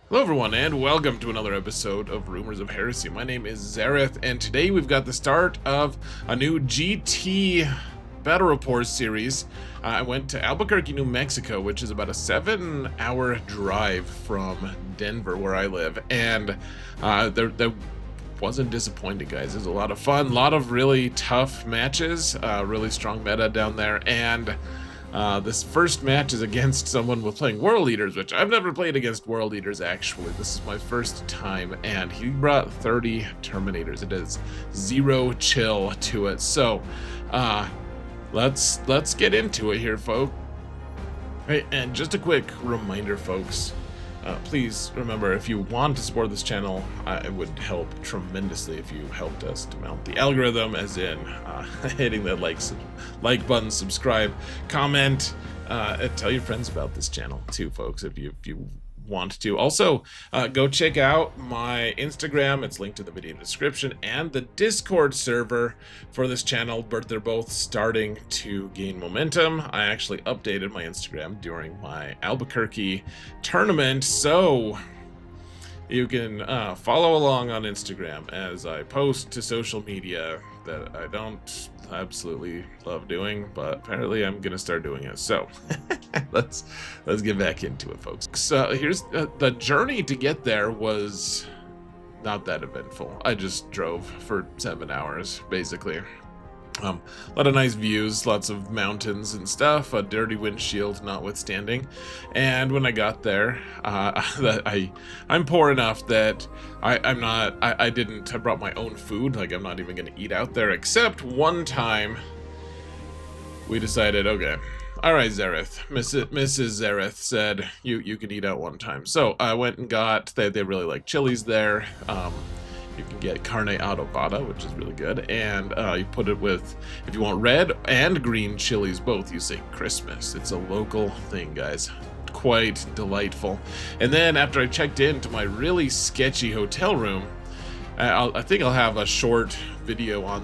Hello everyone, and welcome to another episode of Rumors of Heresy. My name is Zareth, and today we've got the start of a new GT Battle Report series. I went to Albuquerque, New Mexico, which is about a 7-hour drive from Denver, where I live, and that wasn't disappointing, guys. It was a lot of fun, a lot of really tough matches, really strong meta down there, and this first match is against someone with playing World Eaters, which I've never played against World Eaters, actually. This is my first time, and he brought 30 Terminators. It is zero chill to it. So, let's get into it here, folks. Hey, and just a quick reminder, folks. Please remember, if you want to support this channel, it would help tremendously if you helped us to mount the algorithm, as in hitting that like button, subscribe, comment, and tell your friends about this channel too, folks, if you want to. Also, go check out my Instagram. It's linked in the video description, and the Discord server for this channel. They're both starting to gain momentum. I actually updated my Instagram during my Albuquerque tournament, so you can follow along on Instagram as I post to social media that I don't absolutely love doing, but apparently I'm gonna start doing it. So let's get back into it, folks. So here's the journey to get there was not that eventful. I just drove for 7 hours, basically. A lot of nice views, lots of mountains and stuff, a dirty windshield notwithstanding. And when I got there, I'm poor enough that I brought my own food. Like, I'm not even gonna eat out there, except one time we decided, okay, all right, Zareth, Mrs. Zareth said you can eat out one time. So I went and got, they really like chilies there. You can get carne adobada, which is really good, and you put it with, if you want red and green chilies both, you say Christmas. It's a local thing, guys. Quite delightful. And then after I checked into my really sketchy hotel room, I think I'll have a short video on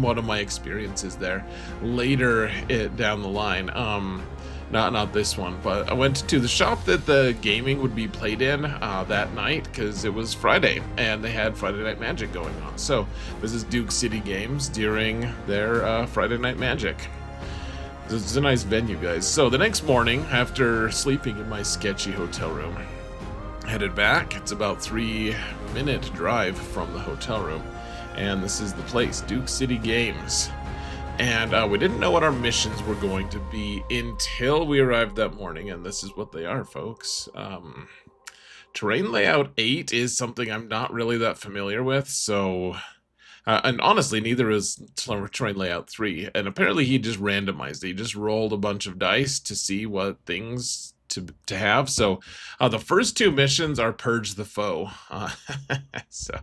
one of my experiences there later down the line. Not this one, but I went to the shop that the gaming would be played in that night, because it was Friday and they had Friday Night Magic going on. So this is Duke City Games during their Friday Night Magic. This is a nice venue, guys. So the next morning, after sleeping in my sketchy hotel room, headed back. It's about 3-minute drive from the hotel room, and this is the place, Duke City Games. And we didn't know what our missions were going to be until we arrived that morning, and this is what they are, folks. Terrain Layout 8 is something I'm not really that familiar with, so... and honestly, neither is Terrain Layout 3, and apparently he just randomized it. He just rolled a bunch of dice to see what things to have. So the first two missions are Purge the Foe. So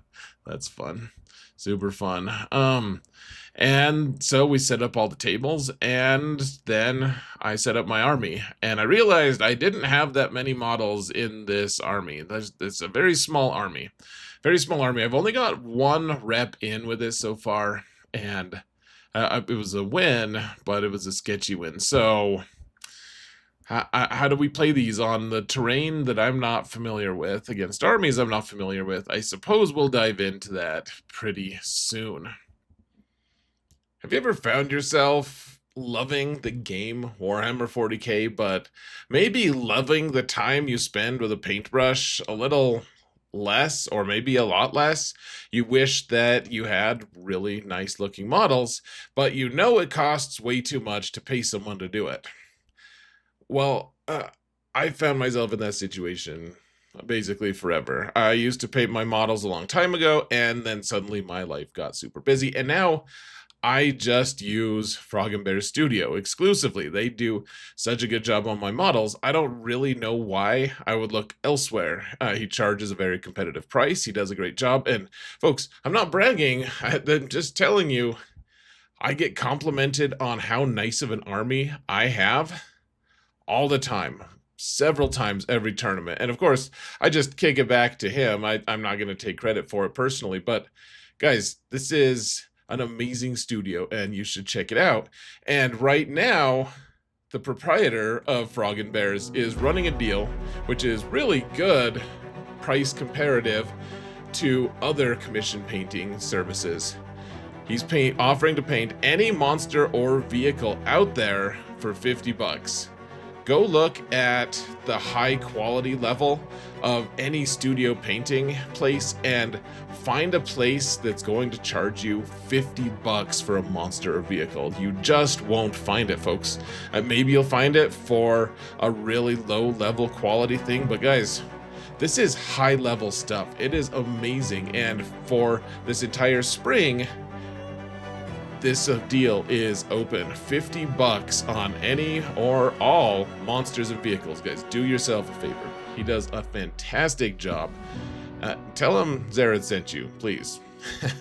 that's fun. Super fun. And so we set up all the tables, and then I set up my army, and I realized I didn't have that many models in this army. It's a very small army. Very small army. I've only got one rep in with this so far, and it was a win, but it was a sketchy win. So how do we play these on the terrain that I'm not familiar with, against armies I'm not familiar with? I suppose we'll dive into that pretty soon. Have you ever found yourself loving the game Warhammer 40k, but maybe loving the time you spend with a paintbrush a little less, or maybe a lot less? You wish that you had really nice looking models, but you know it costs way too much to pay someone to do it. Well, I found myself in that situation basically forever. I used to paint my models a long time ago, and then suddenly my life got super busy, and now I just use Frog and Bear Studio exclusively. They do such a good job on my models. I don't really know why I would look elsewhere. He charges a very competitive price. He does a great job. And folks, I'm not bragging. I'm just telling you, I get complimented on how nice of an army I have all the time. Several times every tournament. And of course, I just kick it back to him. I'm not going to take credit for it personally. But guys, this is an amazing studio, and you should check it out. And right now, the proprietor of Frog and Bears is running a deal, which is really good price comparative to other commission painting services. He's offering to paint any monster or vehicle out there for $50. Go look at the high quality level of any studio painting place and find a place that's going to charge you $50 for a monster or vehicle. You just won't find it, folks. Maybe you'll find it for a really low level quality thing, but guys, this is high level stuff. It is amazing, and for this entire spring, this deal is open. $50 on any or all monsters and vehicles, guys. Do yourself a favor. He does a fantastic job. Tell him Zared sent you, please.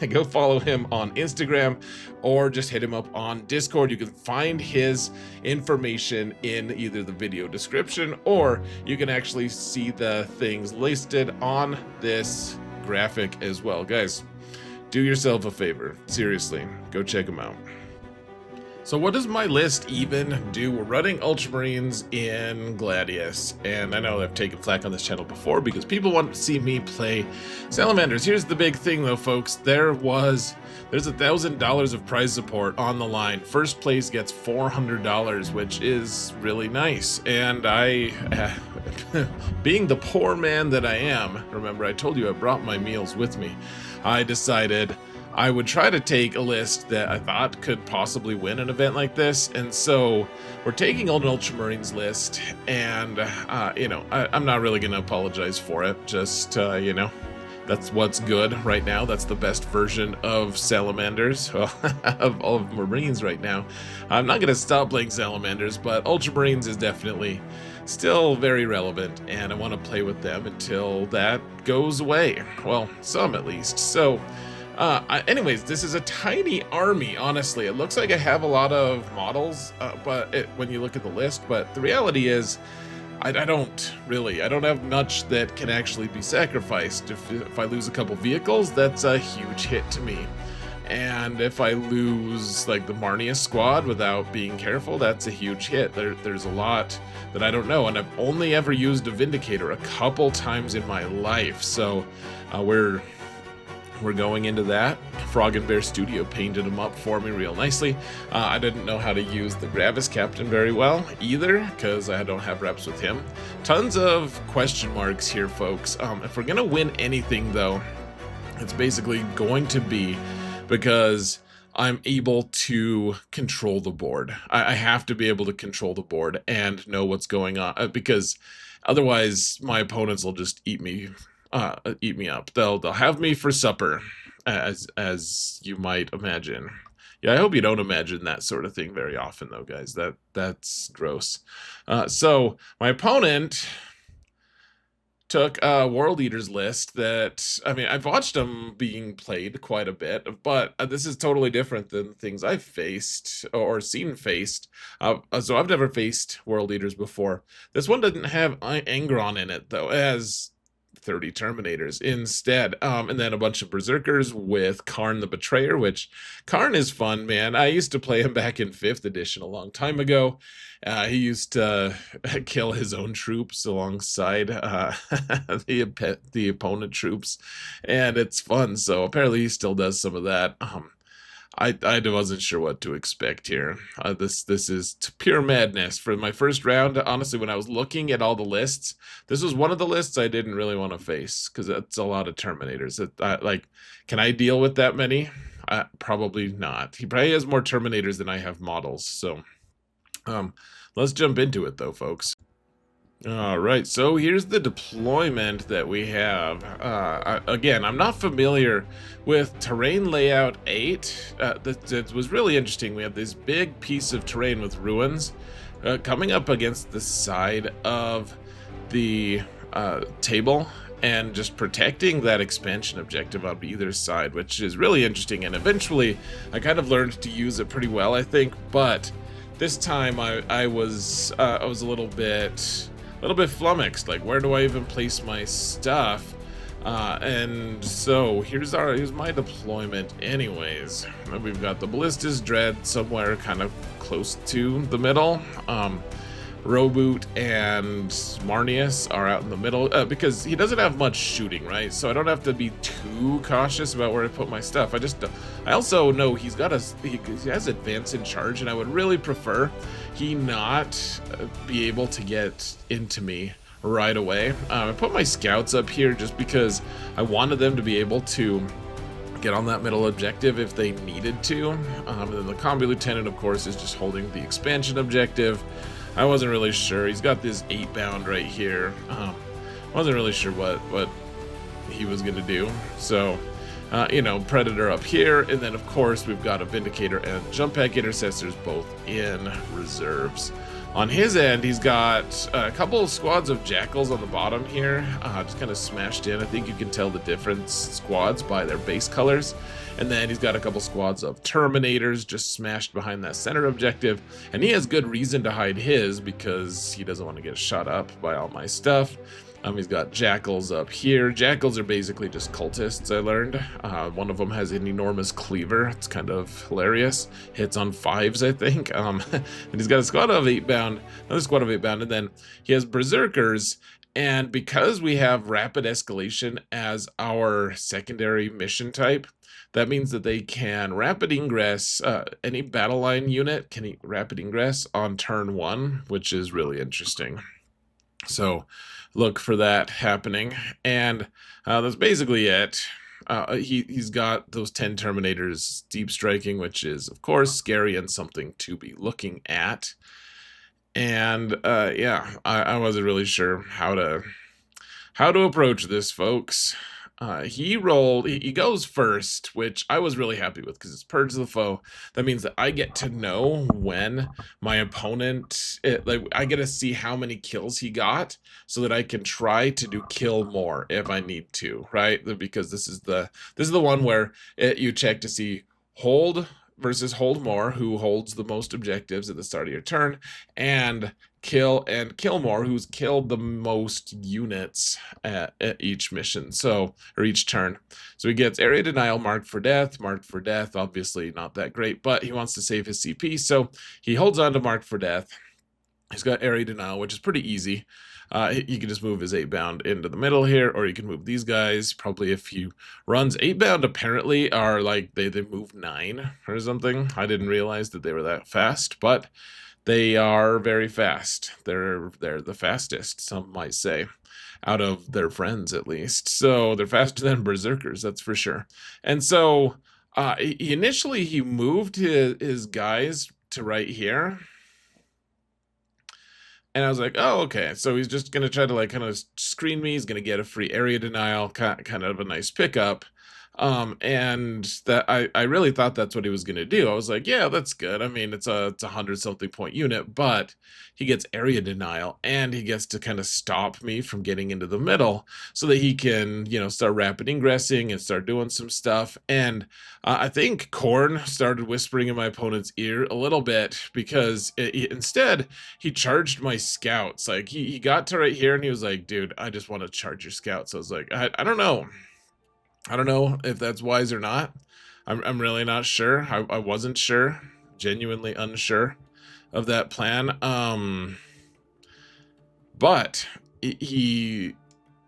Go follow him on Instagram or just hit him up on Discord. You can find his information in either the video description, or you can actually see the things listed on this graphic as well. Guys, do yourself a favor. Seriously, go check them out. So what does my list even do? We're running Ultramarines in Gladius, and I know I've taken flack on this channel before because people want to see me play Salamanders. Here's the big thing though, folks. There's $1,000 of prize support on the line. First place gets $400, which is really nice. And I, being the poor man that I am, remember I told you I brought my meals with me, I decided I would try to take a list that I thought could possibly win an event like this. And so we're taking an Ultramarines list, and I'm not really going to apologize for it. Just, that's what's good right now. That's the best version of Salamanders, of all of Marines right now. I'm not going to stop playing Salamanders, but Ultramarines is definitely still very relevant, and I want to play with them until that goes away. Well, some at least. So, anyways, this is a tiny army, honestly. It looks like I have a lot of models, when you look at the list, but the reality is I don't have much that can actually be sacrificed. If I lose a couple vehicles, that's a huge hit to me. And if I lose like the Marneus squad without being careful, that's a huge hit. There's a lot that I don't know, and I've only ever used a Vindicator a couple times in my life, so we're going into that. Frog and Bear Studio painted them up for me real nicely. I didn't know how to use the Gravis Captain very well either, because I don't have reps with him. Tons of question marks here, folks. If we're gonna win anything though, it's basically going to be because I'm able to control the board. I have to be able to control the board and know what's going on, because otherwise my opponents will just eat me up. They'll have me for supper, as you might imagine. Yeah, I hope you don't imagine that sort of thing very often though, guys. That's gross. So my opponent took a World Eaters list that, I mean, I've watched them being played quite a bit, but this is totally different than things I've faced or seen faced. So I've never faced World Eaters before. This one doesn't have Angron in it though. It has 30 Terminators instead, and then a bunch of Berserkers with Karn the Betrayer, which Karn is fun, man. I used to play him back in 5th edition a long time ago. He used to kill his own troops alongside the opponent troops, and it's fun. So apparently he still does some of that. I wasn't sure what to expect here. This is pure madness. For my first round, honestly, when I was looking at all the lists, this was one of the lists I didn't really want to face, because that's a lot of Terminators. Can I deal with that many? Probably not. He probably has more Terminators than I have models. So let's jump into it though, folks. Alright, so here's the deployment that we have. Again, I'm not familiar with Terrain Layout 8. That was really interesting. We have this big piece of terrain with ruins coming up against the side of the table, and just protecting that expansion objective on either side, which is really interesting. And eventually, I kind of learned to use it pretty well, I think. But this time, I was a little bit flummoxed. Like, where do I even place my stuff? And so here's my deployment anyways. We've got the Ballistus Dread somewhere kind of close to the middle. Roboute and Marneus are out in the middle because he doesn't have much shooting, right? So I don't have to be too cautious about where I put my stuff. I also know he has advance in charge, and I would really prefer he not be able to get into me right away. I put my scouts up here just because I wanted them to be able to get on that middle objective if they needed to. And then the Combi Lieutenant, of course, is just holding the expansion objective. I wasn't really sure. He's got this 8-bound right here. Wasn't really sure what he was going to do. So, you know, Predator up here. And then, of course, we've got a Vindicator and Jump Pack Intercessors both in reserves. On his end, he's got a couple of squads of Jackals on the bottom here, just kind of smashed in. I think you can tell the different squads by their base colors. And then he's got a couple squads of Terminators just smashed behind that center objective. And he has good reason to hide his because he doesn't want to get shot up by all my stuff. He's got Jackals up here. Jackals are basically just cultists, I learned. One of them has an enormous cleaver. It's kind of hilarious. Hits on 5s, I think. And he's got a squad of 8-bound, another squad of 8-bound, and then he has Berserkers. And because we have Rapid Escalation as our secondary mission type, that means that they can rapid ingress, any battle line unit can rapid ingress on turn 1, which is really interesting. So look for that happening. And that's basically it. He's got those 10 Terminators deep striking, which is, of course, scary and something to be looking at. And yeah, I wasn't really sure how to approach this, folks. He goes first, which I was really happy with because it's Purge the Foe. That means that I get to know when my opponent, I get to see how many kills he got so that I can try to do kill more if I need to, right? Because this is the one where you check to see hold versus hold more, who holds the most objectives at the start of your turn, and kill more, who's killed the most units at each mission, or each turn. So he gets area denial, marked for death, obviously not that great, but he wants to save his CP, so he holds on to marked for death. He's got area denial, which is pretty easy. You can just move his 8-bound into the middle here, or you can move these guys. Probably a few runs. 8-bound apparently are like, they move 9 or something. I didn't realize that they were that fast, but they are very fast. They're the fastest, some might say, out of their friends at least. So they're faster than Berserkers, that's for sure. And so initially he moved his guys to right here. And I was like, oh, okay. So he's just going to try to like kind of screen me. He's going to get a free area denial, kind of a nice pickup. And that I really thought that's what he was going to do. I was like, yeah, that's good. I mean, it's a 100-something point unit, but he gets area denial and he gets to kind of stop me from getting into the middle so that he can, you know, start rapid ingressing and start doing some stuff. And I think Korn started whispering in my opponent's ear a little bit because instead he charged my scouts. Like he got to right here and he was like, dude, I just want to charge your scouts. I was like, I don't know. I don't know if that's wise or not. I'm really not sure. I wasn't sure, genuinely unsure of that plan. But he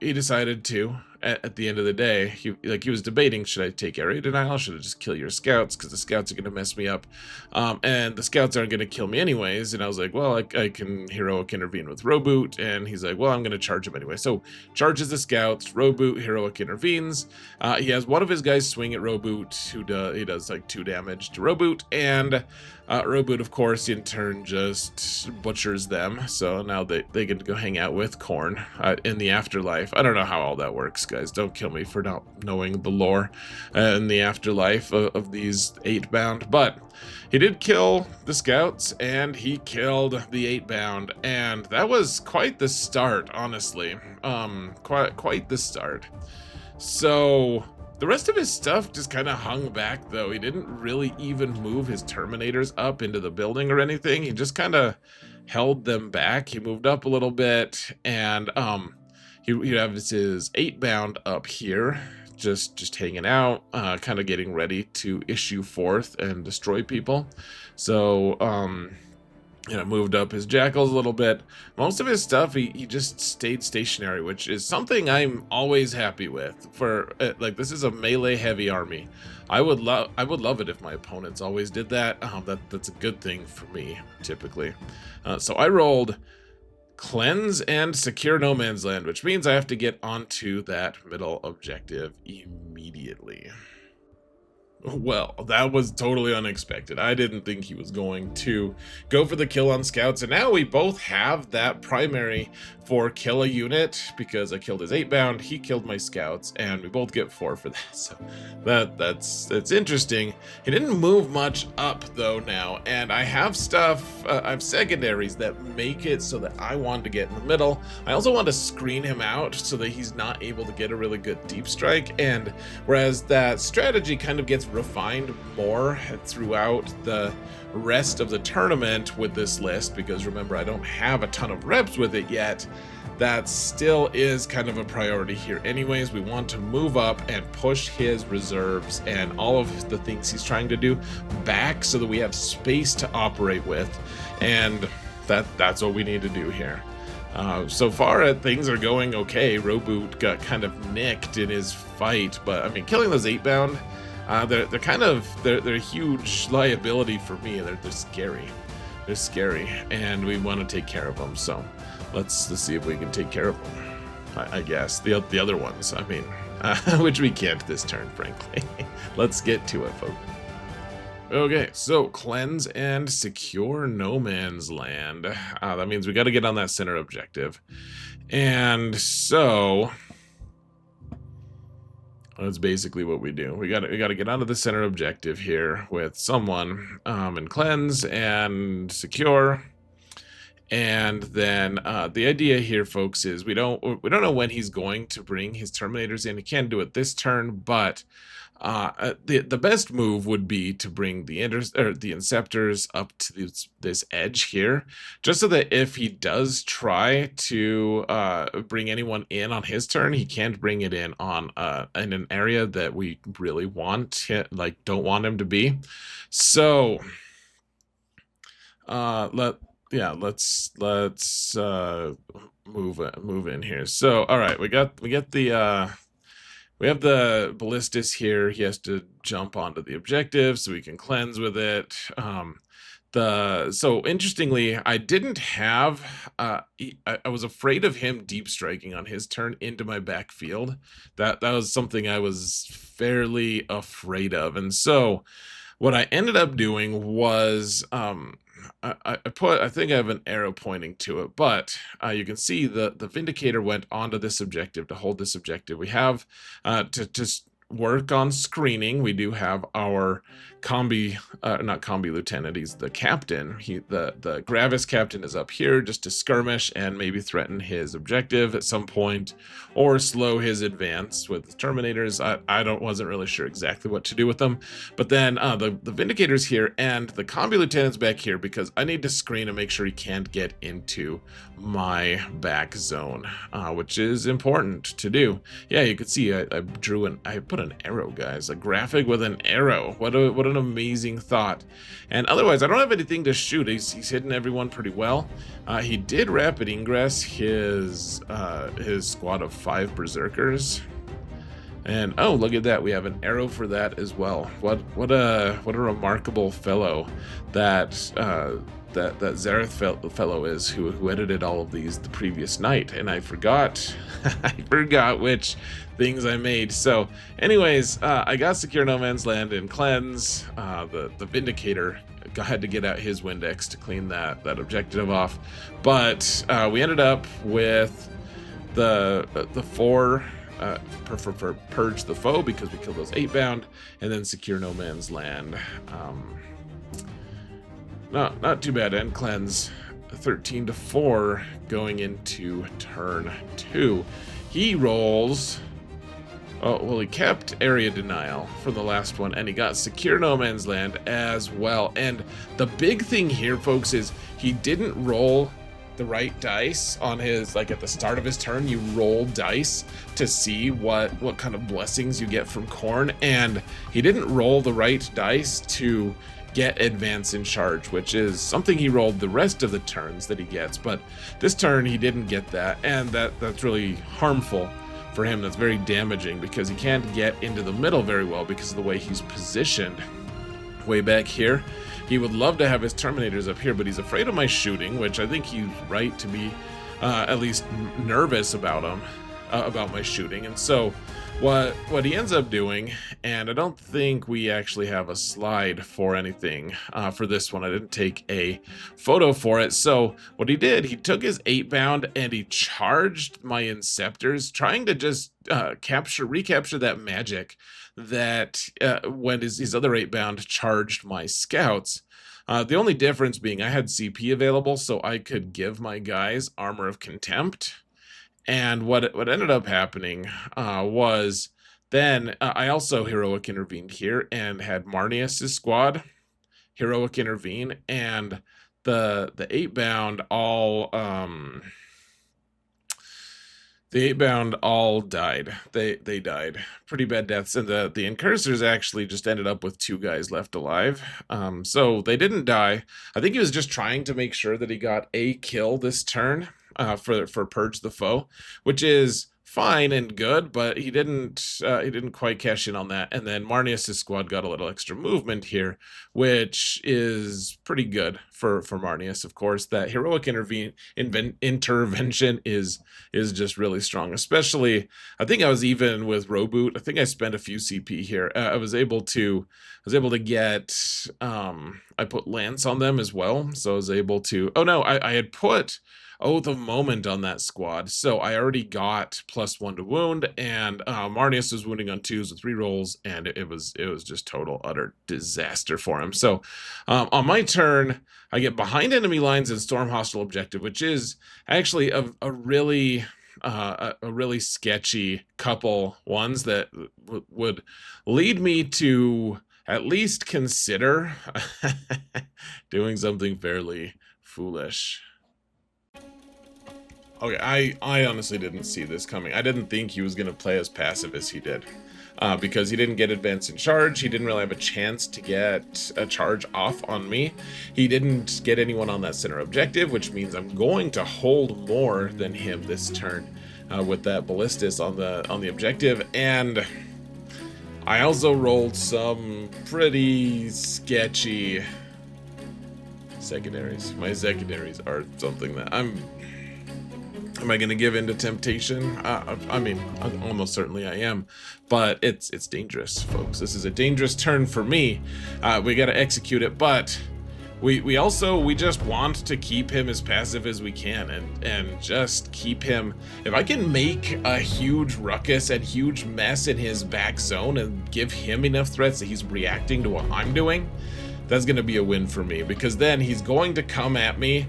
decided to, at the end of the day, he was debating, should I take area denial? Should I just kill your scouts? Because the scouts are going to mess me up. And the scouts aren't going to kill me anyways. And I was like, well, I can heroic intervene with Roboute. And he's like, well, I'm going to charge him anyway. So charges the scouts, Roboute heroic intervenes. He has one of his guys swing at Roboute, he does like 2 damage to Roboute. And Roboute, of course, in turn just butchers them. So now they get to go hang out with Korn in the afterlife. I don't know how all that works, guys. Don't kill me for not knowing the lore in the afterlife of these 8-bound. But he did kill the scouts and he killed the 8-bound. And that was quite the start, honestly. Quite the start. So the rest of his stuff just kind of hung back, though. He didn't really even move his Terminators up into the building or anything. He just kind of held them back. He moved up a little bit, and He has his 8-bound up here, just hanging out, kind of getting ready to issue forth and destroy people. So, you know, moved up his jackals a little bit. Most of his stuff, he just stayed stationary, which is something I'm always happy with. For like, this is a melee heavy army. I would love it if my opponents always did that. That's a good thing for me, typically. So I rolled Cleanse and Secure No Man's Land, which means I have to get onto that middle objective immediately. Well, that was totally unexpected. I didn't think he was going to go for the kill on scouts, and now we both have that primary for kill a unit, because I killed his 8-bound, he killed my scouts, and we both get 4 for that. So that's interesting. He didn't move much up though now, and I have stuff, I have secondaries that make it so that I want to get in the middle. I also want to screen him out so that he's not able to get a really good deep strike, and whereas that strategy kind of gets refined more throughout the rest of the tournament with this list, because remember, I don't have a ton of reps with it yet, that still is kind of a priority here anyways. We want to move up and push his reserves and all of the things he's trying to do back so that we have space to operate with, and that's what we need to do here. So far, things are going okay. Roboute got kind of nicked in his fight, but I mean, killing those 8-bound, they're kind of they're a huge liability for me. They're scary. They're scary, and we want to take care of them. So let's see if we can take care of them. I guess the other ones. I mean, which we can't this turn, frankly. Let's get to it, folks. Okay, so Cleanse and Secure No Man's Land. That means we got to get on that center objective, and so that's basically what we do. We got to get onto the center objective here with someone, and Cleanse and Secure. And then the idea here, folks, is we don't know when he's going to bring his Terminators in. He can't do it this turn, but the best move would be to bring the Inceptors up to this edge here, just so that if he does try to bring anyone in on his turn, he can't bring it in on in an area that we really want, like don't want him to be. So let's move in here. So all right, we have the Ballistus here. He has to jump onto the objective so we can cleanse with it. So interestingly, I didn't have, I was afraid of him deep striking on his turn into my backfield. That was something I was fairly afraid of. And so what I ended up doing was, I think I have an arrow pointing to it, but you can see the Vindicator went onto this objective to hold this objective. We have to just work on screening. We do have our not combi lieutenant, he's the captain. The Gravis captain is up here just to skirmish and maybe threaten his objective at some point, or slow his advance with the Terminators. I wasn't really sure exactly what to do with them. But then the Vindicator's here and the combi lieutenant's back here because I need to screen and make sure he can't get into my back zone, which is important to do. Yeah, you can see I put an arrow, guys, a graphic with an arrow. What an amazing thought. And otherwise, I don't have anything to shoot. He's hidden everyone pretty well. He did rapid ingress his squad of 5 berserkers. And oh, look at that, we have an arrow for that as well. What a remarkable fellow that Zareth fellow is, who edited all of these the previous night, and I forgot which things I made. So anyways, I got Secure No Man's Land and Cleanse. The Vindicator had to get out his Windex to clean that objective off, but we ended up with the 4 for Purge the Foe, because we killed those 8-bound, and then Secure No Man's Land. Not too bad. And Cleanse 13-4 going into turn 2. He rolls. Oh, well, he kept Area Denial for the last one, and he got Secure No Man's Land as well. And the big thing here, folks, is he didn't roll the right dice on his, like at the start of his turn, you roll dice to see what kind of blessings you get from Khorne, and he didn't roll the right dice to get advance in charge, which is something he rolled the rest of the turns that he gets, but this turn he didn't get that, and that's really harmful for him. That's very damaging because he can't get into the middle very well because of the way he's positioned way back here. He would love to have his Terminators up here, but he's afraid of my shooting, which I think he's right to be at least nervous about about my shooting. And so what he ends up doing, and I don't think we actually have a slide for anything for this one. I didn't take a photo for it. So what he did, he took his 8-bound and he charged my Inceptors, trying to just recapture that magic that when his other 8-bound charged my scouts. The only difference being I had CP available, so I could give my guys Armor of Contempt. And what ended up happening was then I also Heroic Intervened here and had Marneus' squad Heroic Intervene, and the 8-bound all the 8-bound all died. They died. Pretty bad deaths. And the Incursors actually just ended up with 2 guys left alive. So they didn't die. I think he was just trying to make sure that he got a kill this turn for Purge the Foe, which is fine and good, but he didn't quite cash in on that. And then Marneus' squad got a little extra movement here, which is pretty good for Marneus, of course. That heroic intervention is just really strong, especially I think I was even with Roboute. I think I spent a few CP here. I was able to get I put Lance on them as well, so I was able to I had put Oath of Moment on that squad, so I already got +1 to wound, and Marneus was wounding on 2s with rerolls, and it was just total utter disaster for him. So on my turn, I get behind enemy lines and storm hostile objective, which is actually a really sketchy couple ones that would lead me to at least consider doing something fairly foolish. Okay, I honestly didn't see this coming. I didn't think he was going to play as passive as he did. Because he didn't get advance in charge. He didn't really have a chance to get a charge off on me. He didn't get anyone on that center objective, which means I'm going to hold more than him this turn with that Ballistus on the objective. And I also rolled some pretty sketchy secondaries. My secondaries are something that Am I going to give in to temptation? I mean, almost certainly I am, but it's dangerous, folks. This is a dangerous turn for me. We got to execute it, but we just want to keep him as passive as we can, and just keep him. If I can make a huge ruckus and huge mess in his back zone and give him enough threats that he's reacting to what I'm doing, that's going to be a win for me, because then he's going to come at me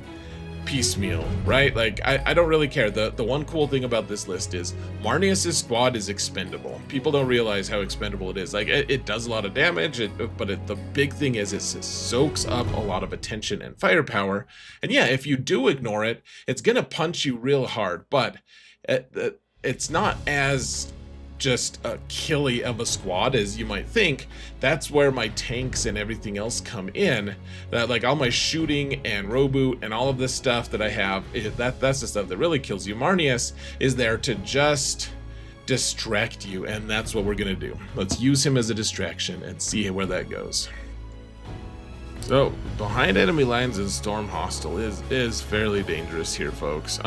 piecemeal, right? Like, I don't really care. The one cool thing about this list is Marneus' squad is expendable. People don't realize how expendable it is. Like, it does a lot of damage, but the big thing is it soaks up a lot of attention and firepower. And yeah, if you do ignore it, it's gonna punch you real hard, but it's not as just a killy of a squad as you might think. That's where my tanks and everything else come in. That, like, all my shooting and Roboute and all of this stuff that I have, that's the stuff that really kills you. Marneus is there to just distract you, and that's what we're gonna do. Let's use him as a distraction and see where that goes. So behind enemy lines and storm hostile is fairly dangerous here, folks.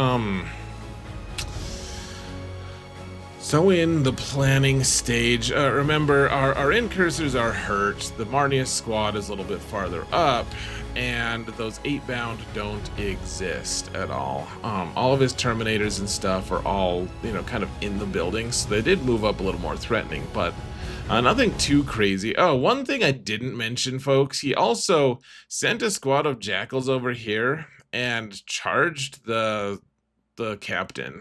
So in the planning stage, remember our Incursors are hurt, the Marneus squad is a little bit farther up, and those 8-bound don't exist at all. All of his Terminators and stuff are all, kind of in the building, so they did move up a little more threatening, but nothing too crazy. Oh, one thing I didn't mention, folks, he also sent a squad of Jackals over here and charged the captain.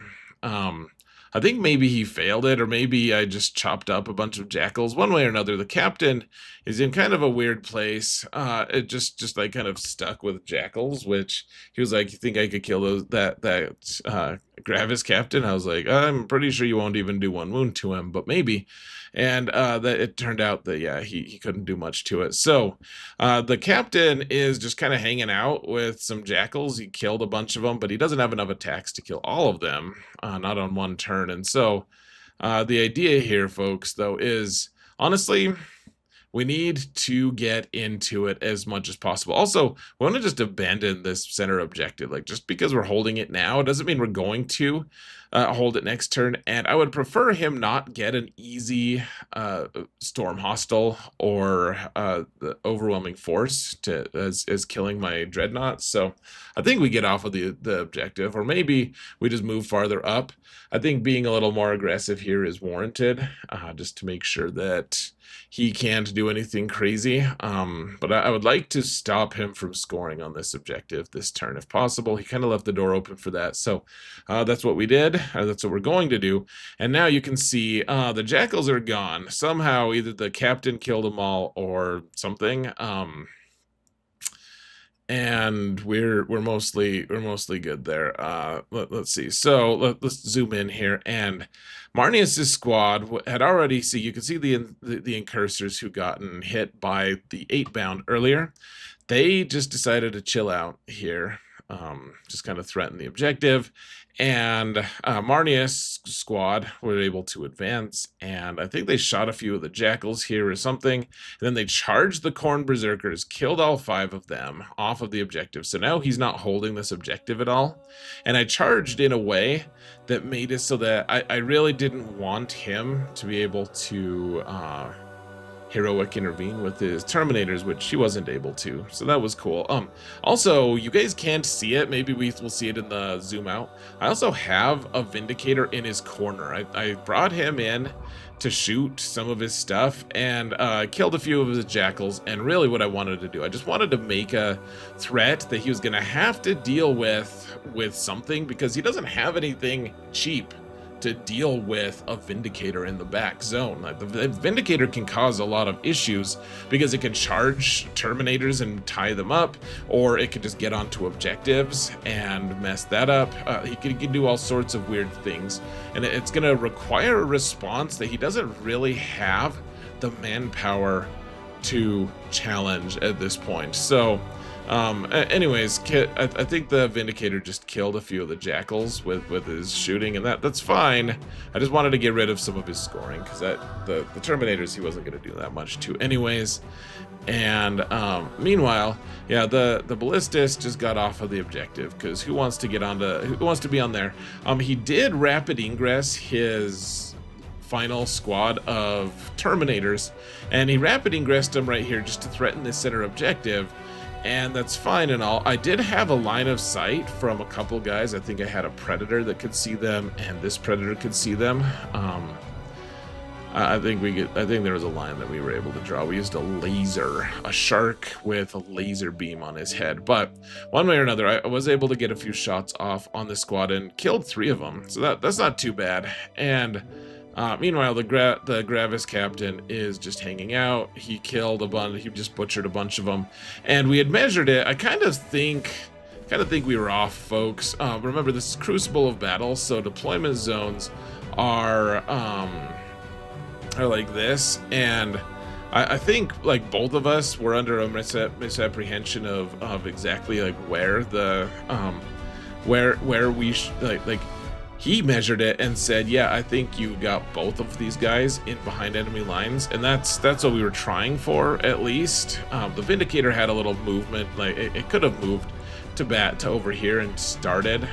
I think maybe he failed it, or maybe I just chopped up a bunch of jackals. One way or another, the captain is in kind of a weird place. It just like kind of stuck with jackals, which he was like, "You think I could kill that Gravis captain?" I was like, "I'm pretty sure you won't even do one wound to him, but maybe." And that it turned out that yeah, he couldn't do much to it. So the captain is just kind of hanging out with some jackals. He killed a bunch of them, but he doesn't have enough attacks to kill all of them, not on one turn. And so the idea here, folks, though, is honestly, we need to get into it as much as possible. Also, we want to just abandon this center objective. Like, just because we're holding it now, it doesn't mean we're going to hold it next turn. And I would prefer him not get an easy storm hostile or the overwhelming force as killing my dreadnought. So I think we get off of the objective, or maybe we just move farther up. I think being a little more aggressive here is warranted, just to make sure that he can't do anything crazy. But I would like to stop him from scoring on this objective this turn if possible. He kind of left the door open for that. So that's what we did. That's what we're going to do. And now you can see the jackals are gone. Somehow either the captain killed them all or something. And we're mostly good there. Let's see. So let's zoom in here, and Marneus' squad had already you can see the incursors who gotten hit by the 8-bound earlier. They just decided to chill out here, just kind of threaten the objective. And Marneus' squad were able to advance, and I think they shot a few of the jackals here or something. And then they charged the Khorne berserkers, killed all 5 of them off of the objective. So now he's not holding this objective at all. And I charged in a way that made it so that I really didn't want him to be able to heroic intervene with his terminators, which he wasn't able to. So that was cool. Also, you guys can't see it. Maybe we'll see it in the zoom out. I also have a Vindicator in his corner. I brought him in to shoot some of his stuff and killed a few of his jackals. And really what I wanted to do, I just wanted to make a threat that he was going to have to deal with something, because he doesn't have anything cheap to deal with a Vindicator in the back zone. Like, the Vindicator can cause a lot of issues because it can charge Terminators and tie them up, or it can just get onto objectives and mess that up. He can do all sorts of weird things, and it's going to require a response that he doesn't really have the manpower to challenge at this point. So anyways, I think the Vindicator just killed a few of the jackals with his shooting, and that's fine. I just wanted to get rid of some of his scoring, because the Terminators he wasn't going to do that much to anyways. And meanwhile, yeah, the Ballistis just got off of the objective, because who wants to be on there? He did rapid ingress his final squad of Terminators, and he rapid ingressed them right here just to threaten this center objective. And that's fine and all. I did have a line of sight from a couple guys. I think I had a Predator that could see them, and this Predator could see them. I think there was a line that we were able to draw. We used a shark with a laser beam on his head. But one way or another, I was able to get a few shots off on the squad and killed 3 of them. So that's not too bad. And meanwhile, the Gravis captain is just hanging out. He killed a bunch. He just butchered a bunch of them, and we had measured it. I kind of think we were off, folks. Remember, this is Crucible of Battle, so deployment zones are like this, and I think like both of us were under a misapprehension of exactly like where the where we like. He measured it and said, yeah, I think you got both of these guys in behind enemy lines. And that's what we were trying for, at least. The Vindicator had a little movement. Like, it could have moved to over here and started,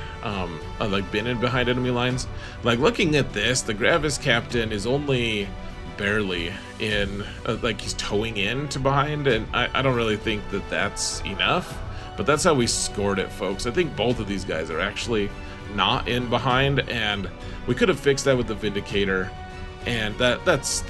like, been in behind enemy lines. Like, looking at this, the Gravis captain is only barely in, like, he's towing in to behind. And I don't really think that that's enough. But that's how we scored it, folks. I think both of these guys are actually not in behind, and we could have fixed that with the Vindicator, and that's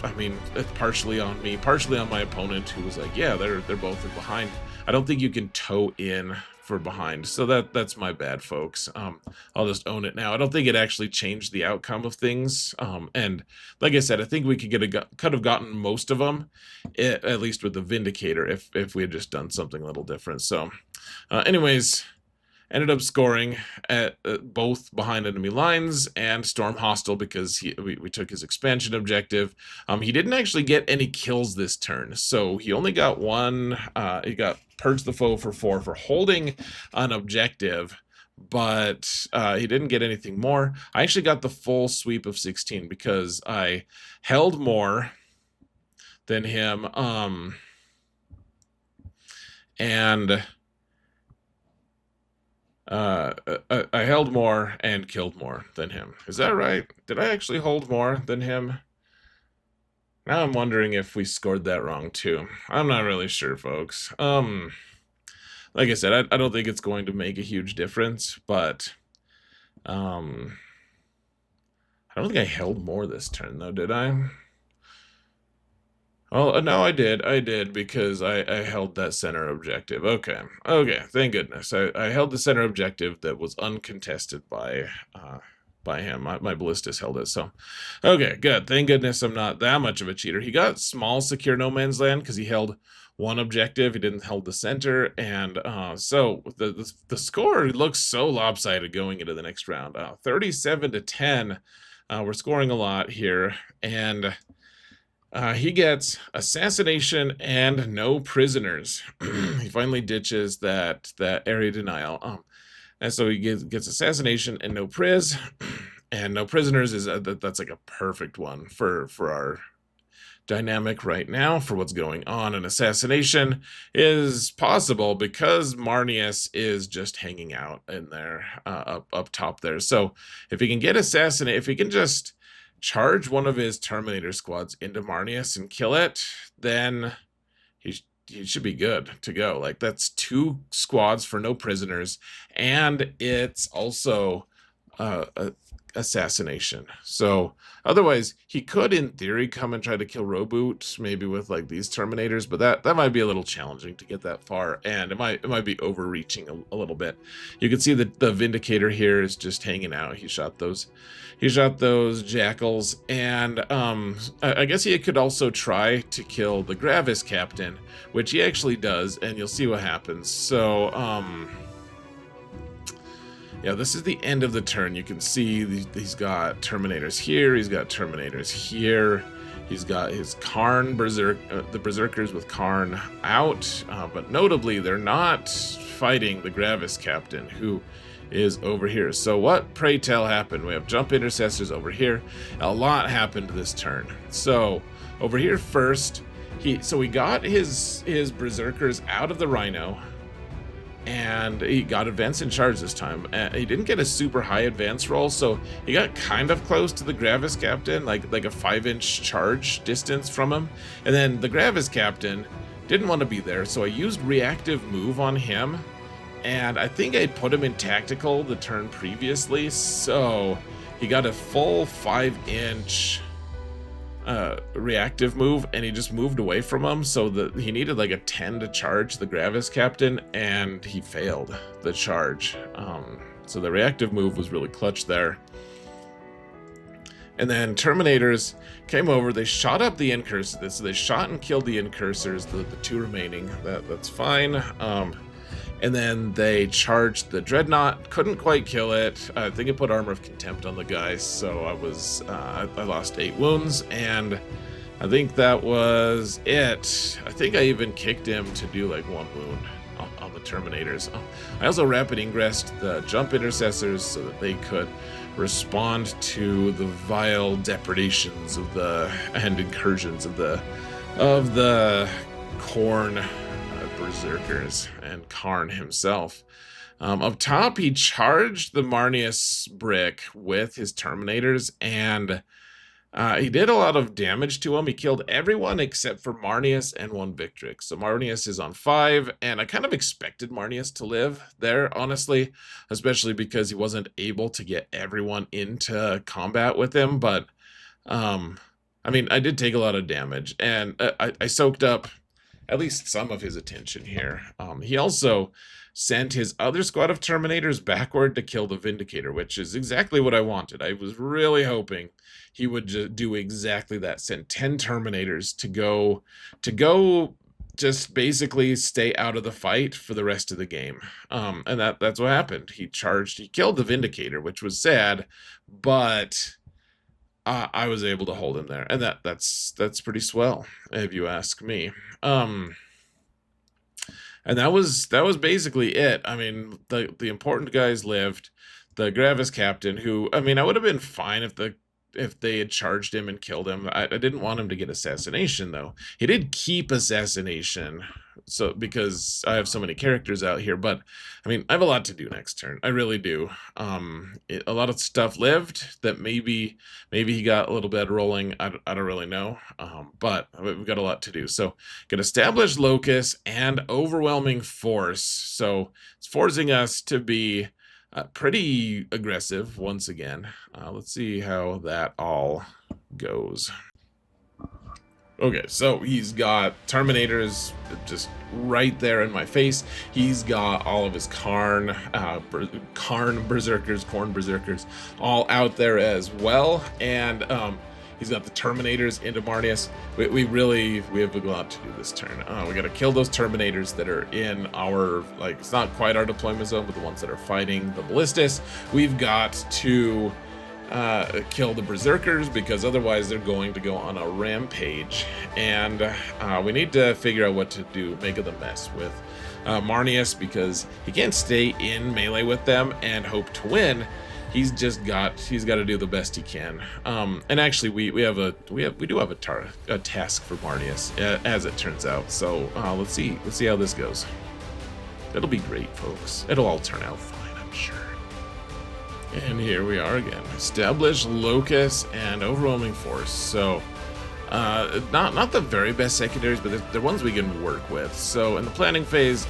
I mean, it's partially on me, partially on my opponent, who was like, yeah, they're both in behind. I don't think you can tow in for behind. So that's my bad, folks. I'll just own it now. I don't think it actually changed the outcome of things. And like I said, I think we could have gotten most of them, at least with the Vindicator, if we had just done something a little different. So anyways, ended up scoring at both behind enemy lines and storm hostile because we took his expansion objective. He didn't actually get any kills this turn, so he only got one. He got Purge the Foe for 4 for holding an objective, but he didn't get anything more. I actually got the full sweep of 16 because I held more than him, and I held more and killed more than him. Is that right? Did I actually hold more than him? Now I'm wondering if we scored that wrong too. I'm not really sure, folks. Like I said, I don't think it's going to make a huge difference, but I don't think I held more this turn though, did I? Oh, no, I did, because I held that center objective. Okay, thank goodness. I held the center objective that was uncontested by him. My Ballistus held it, so. Okay, good. Thank goodness I'm not that much of a cheater. He got small secure no man's land because he held one objective. He didn't hold the center, and so the score looks so lopsided going into the next round. 37-10. We're scoring a lot here, and he gets assassination and no prisoners. He finally ditches that area denial. And so he gets assassination and no priz, and no prisoners is that's like a perfect one for our dynamic right now for what's going on. An assassination is possible because Marneus is just hanging out in there up top there. So if he can get assassinated, if he can just charge one of his Terminator squads into Marneus and kill it, then he should be good to go. Like, that's 2 squads for no prisoners, and it's also assassination. So otherwise he could in theory come and try to kill Roboute, maybe with like these Terminators, but that might be a little challenging to get that far, and it might be overreaching a little bit. You can see that the Vindicator here is just hanging out. He shot those jackals, and I guess he could also try to kill the Gravis captain, which he actually does, and you'll see what happens. So yeah, this is the end of the turn. You can see he's got Terminators here. He's got Terminators here. He's got his Karn the Berserkers with Karn out. But notably, they're not fighting the Gravis captain, who is over here. So what, pray tell, happened? We have jump intercessors over here. A lot happened this turn. So over here first, he got his Berserkers out of the Rhino, and he got advance in charge this time. He didn't get a super high advance roll, so he got kind of close to the Gravis captain, like a 5-inch charge distance from him. And then the Gravis captain didn't want to be there, so I used reactive move on him, and I think I put him in tactical the turn previously, so he got a full 5-inch reactive move, and he just moved away from him, so that he needed like a 10 to charge the Gravis captain, and he failed the charge. So the reactive move was really clutch there. And then Terminators came over, they shot up the Incursors, so they shot and killed the Incursors, the 2 remaining. That's fine. And then they charged the Dreadnought, couldn't quite kill it. I think it put Armor of Contempt on the guys, so I lost 8 wounds, and I think that was it. I think I even kicked him to do like 1 wound on the Terminators. I also rapid ingressed the jump intercessors so that they could respond to the vile depredations and incursions of the Khorne Berserkers and Karn himself. Up top, he charged the Marneus brick with his Terminators, and he did a lot of damage to him. He killed everyone except for Marneus and 1 Victrix. So Marneus is on 5, and I kind of expected Marneus to live there, honestly, especially because he wasn't able to get everyone into combat with him. But I mean, I did take a lot of damage, and I soaked up at least some of his attention here. He also sent his other squad of Terminators backward to kill the Vindicator, which is exactly what I wanted. I was really hoping he would just do exactly that. Send 10 Terminators to go just basically stay out of the fight for the rest of the game. And that's what happened. He killed the Vindicator, which was sad, but I was able to hold him there, and that's pretty swell, if you ask me. And that was basically it. I mean, the important guys lived. The Gravis captain, who, I mean, I would have been fine if they had charged him and killed him. I didn't want him to get assassination, though. He did keep assassination, so because I have so many characters out here. But I mean, I have a lot to do next turn. I really do. A lot of stuff lived that maybe he got a little bit rolling. I don't really know. But we've got a lot to do. So, gonna establish Locus and overwhelming force. So it's forcing us to be pretty aggressive once again. Let's see how that all goes. Okay, so he's got Terminators just right there in my face. He's got all of his Khorne Berserkers all out there as well. And he's got the Terminators into Marneus. We have a lot to do this turn. We got to kill those Terminators that are in our, like, it's not quite our deployment zone, but the ones that are fighting the Ballistas. We've got to kill the Berserkers, because otherwise they're going to go on a rampage. And we need to figure out what to do, make of the mess with Marneus, because he can't stay in melee with them and hope to win. He's got to do the best he can. And actually, we do have a task for Marneus, as it turns out. So let's see how this goes. It'll be great, folks. It'll all turn out fine, I'm sure. And here we are again. Establish Locus and overwhelming force. So not the very best secondaries, but they're ones we can work with. So in the planning phase,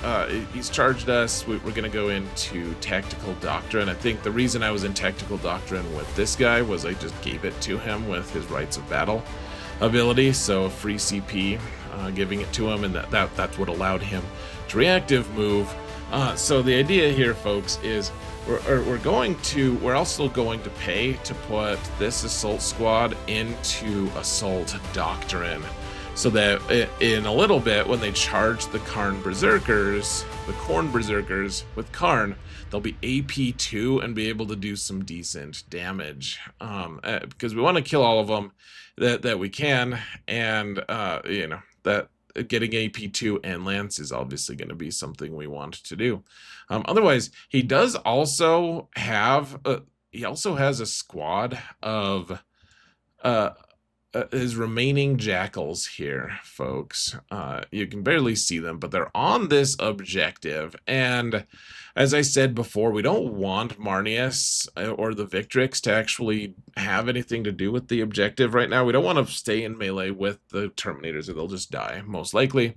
he's charged us. We're going to go into Tactical Doctrine. I think the reason I was in Tactical Doctrine with this guy was I just gave it to him with his Rites of Battle ability. So a free CP, giving it to him, and that's what allowed him to reactive move. So the idea here, folks, is we're also going to pay to put this assault squad into Assault Doctrine, so that in a little bit, when they charge the Khorne Berserkers with Khorne, they'll be AP2 and be able to do some decent damage. Because we want to kill all of them that we can, and that getting AP2 and Lance is obviously going to be something we want to do. Otherwise, he does also have has a squad of his remaining jackals here, folks. You can barely see them, but they're on this objective. And as I said before, we don't want Marneus or the Victrix to actually have anything to do with the objective right now. We don't want to stay in melee with the Terminators, or they'll just die, most likely.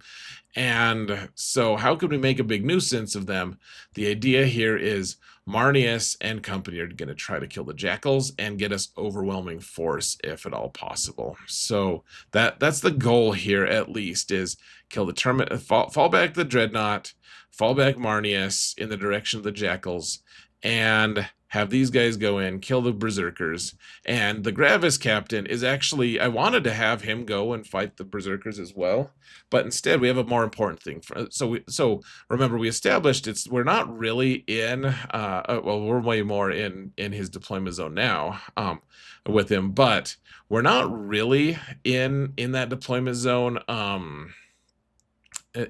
And so how could we make a big nuisance of them? The idea here is Marneus and company are going to try to kill the jackals and get us overwhelming force if at all possible. So that's the goal here, at least, is kill the fall back the Dreadnought, fall back Marneus in the direction of the jackals, and have these guys go in, kill the Berserkers. And the Gravis captain is actually, I wanted to have him go and fight the Berserkers as well, but instead we have a more important thing. So remember, we established we're not really in, we're way more in his deployment zone now with him, but we're not really in that deployment zone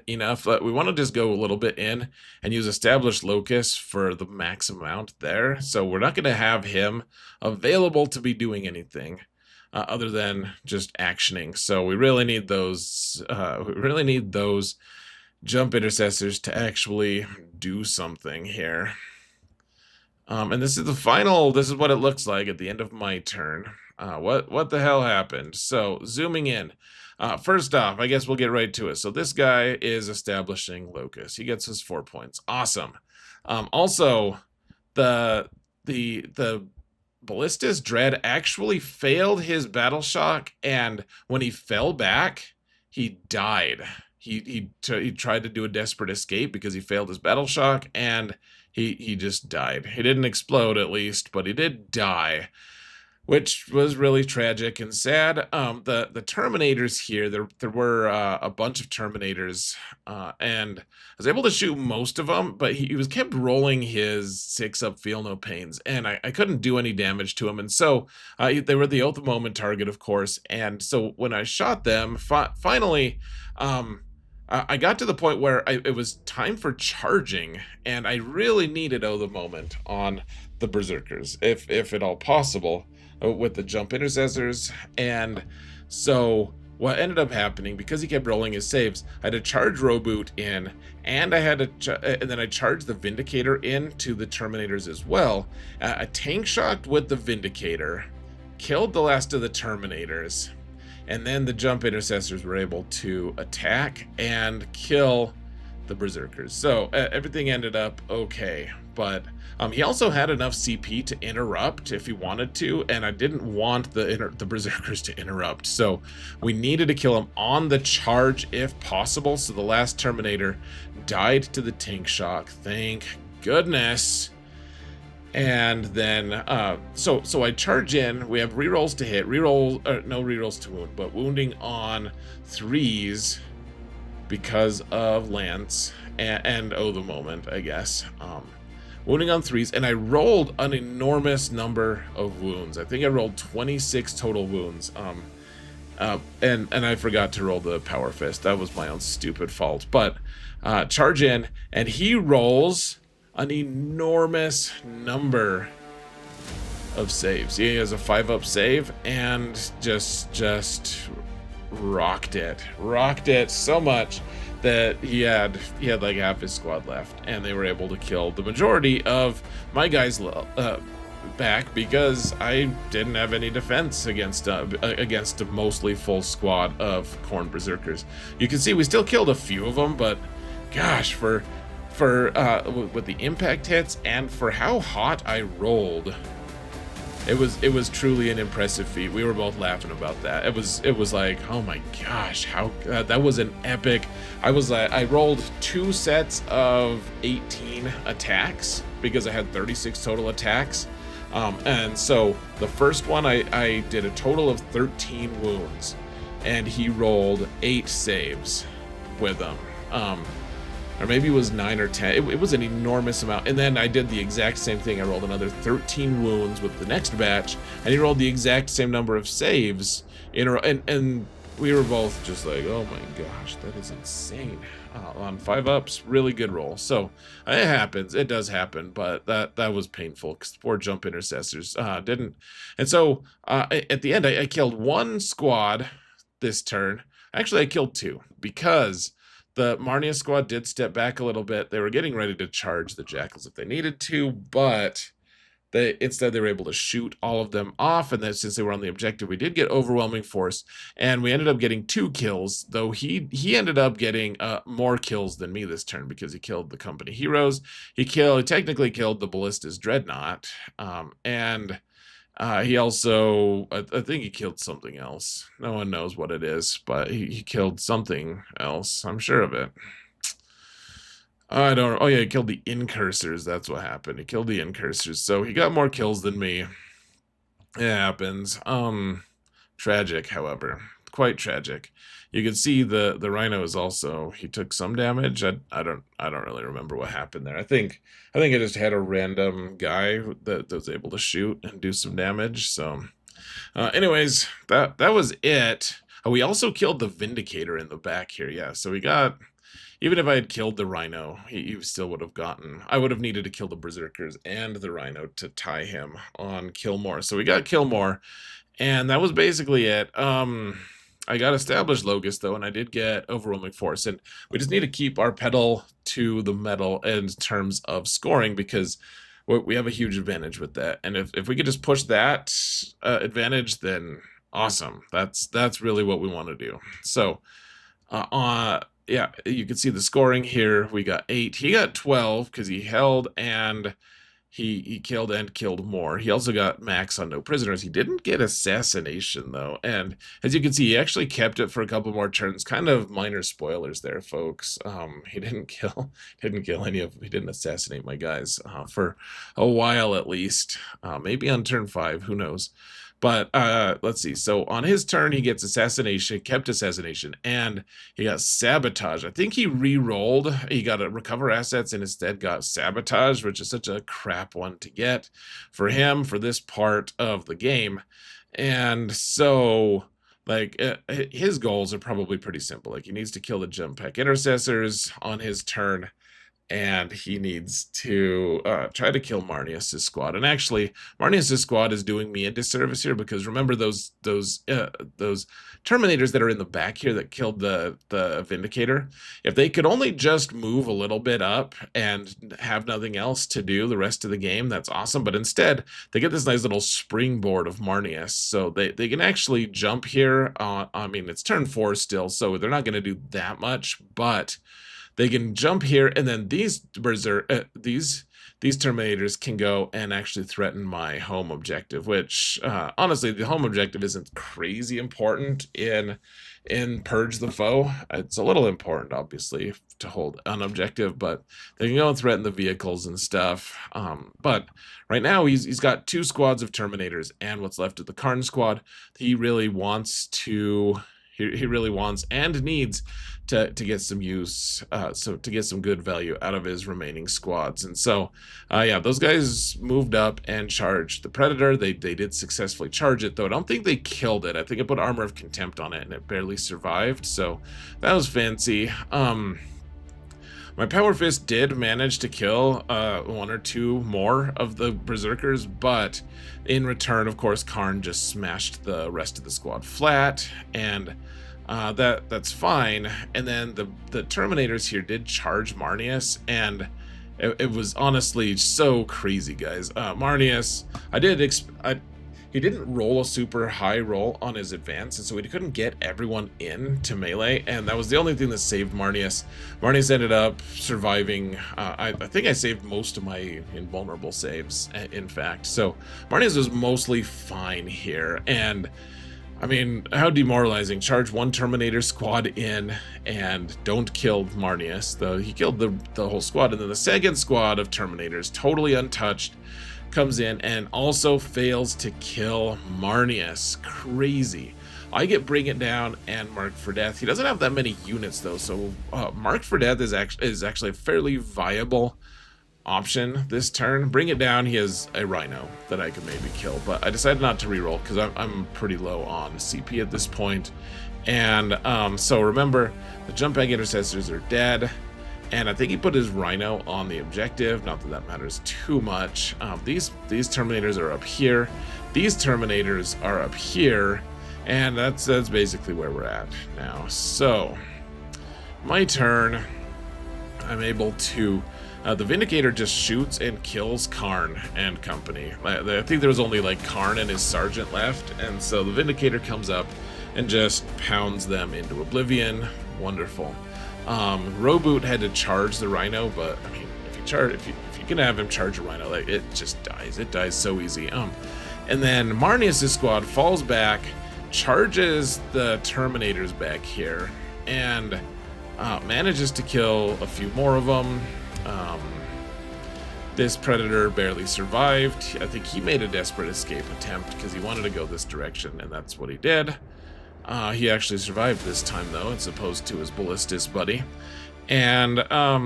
enough. We want to just go a little bit in and use established Locus for the max amount there. So we're not going to have him available to be doing anything other than just actioning. So we really need those. Jump Intercessors to actually do something here. And this is the final. This is what it looks like at the end of my turn. What the hell happened? So zooming in. First off, I guess we'll get right to it. So this guy is establishing Locus. He gets his 4 points. Awesome. Also, the Ballistas Dread actually failed his battle shock, and when he fell back, he died. he tried to do a desperate escape because he failed his battle shock, and he just died. He didn't explode, at least, but he did die, which was really tragic and sad. The Terminators here, there were a bunch of Terminators, and I was able to shoot most of them, but he was kept rolling his 6-up Feel No Pains, and I couldn't do any damage to him, and so they were the Oath of Moment target, of course, and so when I shot them, finally, I got to the point where it was time for charging, and I really needed Oath of Moment on the Berserkers, if at all possible, with the jump intercessors. And so what ended up happening, because he kept rolling his saves, I had to charge Roboute in, and I had to and then I charged the Vindicator into the Terminators as well. I tank shocked with the Vindicator, killed the last of the Terminators, and then the jump intercessors were able to attack and kill the Berserkers. So everything ended up okay, but he also had enough CP to interrupt if he wanted to, and I didn't want the Berserkers to interrupt, so we needed to kill him on the charge if possible. So the last Terminator died to the tank shock, thank goodness. And then so I charge in. We have rerolls to hit, no rerolls to wound, but wounding on 3s because of Lance and Oath of Moment, I guess. Wounding on 3s, and I rolled an enormous number of wounds. I think I rolled 26 total wounds. And I forgot to roll the Power Fist. That was my own stupid fault. But charge in, and he rolls an enormous number of saves. He has a 5-up save, and just rocked it so much that he had like half his squad left, and they were able to kill the majority of my guys back because I didn't have any defense against a mostly full squad of Khorne Berserkers. You can see we still killed a few of them, but gosh, with the impact hits and for how hot I rolled, it was truly an impressive feat. We were both laughing about that. It was like, oh my gosh, how that was an epic. I rolled 2 sets of 18 attacks because I had 36 total attacks, and so the first one I did a total of 13 wounds, and he rolled 8 saves with them. Or maybe it was 9 or 10. It was an enormous amount. And then I did the exact same thing. I rolled another 13 wounds with the next batch, and he rolled the exact same number of saves in a row. And we were both just like, oh my gosh, that is insane. On 5-ups, really good roll. So it happens. It does happen, but that was painful because the poor jump intercessors didn't. And so at the end, I killed 1 squad this turn. Actually, I killed 2 because the Marneus squad did step back a little bit. They were getting ready to charge the Jackals if they needed to, but instead they were able to shoot all of them off, and then since they were on the objective, we did get overwhelming force, and we ended up getting 2 kills, though he ended up getting more kills than me this turn because he killed the company heroes. He technically killed the Ballista's Dreadnought, and he also, I think he killed something else. No one knows what it is, but he killed something else. I'm sure of it. I don't. Oh yeah, he killed the Incursors. That's what happened. He killed the Incursors, so he got more kills than me. It happens. Tragic, however, quite tragic. You can see the Rhino is also, he took some damage. I don't really remember what happened there. I think I just had a random guy that was able to shoot and do some damage. So, anyways, that was it. We also killed the Vindicator in the back here. Yeah, so we got. Even if I had killed the Rhino, he still would have gotten. I would have needed to kill the Berserkers and the Rhino to tie him on Killmore. So we got Killmore, and that was basically it. I got established Logos, though, and I did get overwhelming force. And we just need to keep our pedal to the metal in terms of scoring because we have a huge advantage with that. And if we could just push that advantage, then awesome. That's really what we want to do. So, yeah, you can see the scoring here. We got 8. He got 12 because he held and he killed and killed more. He also got max on no prisoners. He didn't get assassination though, and as you can see, he actually kept it for a couple more turns. Kind of minor spoilers there, folks. He didn't kill he didn't assassinate my guys for a while at least. Maybe on turn 5, who knows. But let's see. So on his turn, he gets assassination, kept assassination, and he got sabotage. I think he re-rolled. He got to recover assets and instead got sabotage, which is such a crap one to get for him for this part of the game. And so, like, his goals are probably pretty simple. Like, he needs to kill the jump pack intercessors on his turn, and he needs to try to kill Marneus' squad. And actually, Marneus' squad is doing me a disservice here, because remember those Terminators that are in the back here that killed the Vindicator? If they could only just move a little bit up and have nothing else to do the rest of the game, that's awesome. But instead, they get this nice little springboard of Marneus. So they can actually jump here. I mean, it's turn 4 still, so they're not going to do that much, but they can jump here, and then these Terminators can go and actually threaten my home objective, which honestly, the home objective isn't crazy important in Purge the Foe. It's a little important, obviously, to hold an objective, but they can go and threaten the vehicles and stuff. But right now, he's got 2 squads of Terminators and what's left of the Karn squad. He really wants to... He really wants and needs to get some use, so to get some good value out of his remaining squads. And so, yeah, those guys moved up and charged the Predator. They did successfully charge it, though I don't think they killed it. I think it put Armor of Contempt on it, and it barely survived. So that was fancy. My Power Fist did manage to kill 1 or 2 more of the Berserkers, but in return, of course, Karn just smashed the rest of the squad flat, and that's fine. And then the Terminators here did charge Marneus, and it was honestly so crazy, guys. Marneus, he didn't roll a super high roll on his advance, and so he couldn't get everyone into melee, and that was the only thing that saved Marneus. Marneus ended up surviving. I think I saved most of my invulnerable saves, in fact. So Marneus was mostly fine here, and I mean, how demoralizing. Charge 1 Terminator squad in and don't kill Marneus, though he killed the whole squad, and then the second squad of Terminators, totally untouched, comes in and also fails to kill Marneus. Crazy. I get Bring It Down and Marked for Death. He doesn't have that many units though, so Marked for Death is actually a fairly viable option this turn. Bring It Down, he has a Rhino that I could maybe kill, but I decided not to reroll because I'm pretty low on CP at this point. And so remember, the jump back intercessors are dead. And I think he put his Rhino on the objective. Not that that matters too much. These Terminators are up here. These Terminators are up here. And that's basically where we're at now. So, my turn. I'm able to... the Vindicator just shoots and kills Karn and company. I think there was only like Karn and his Sergeant left. And so the Vindicator comes up and just pounds them into oblivion. Wonderful. Roboute had to charge the Rhino, but I mean, if you can have him charge a Rhino, like, it just dies. It dies so easy. And then Marneus' squad falls back, charges the Terminators back here, and manages to kill a few more of them. This Predator barely survived. I think he made a desperate escape attempt because he wanted to go this direction, and that's what he did. He actually survived this time, though, as opposed to his Ballistus buddy. And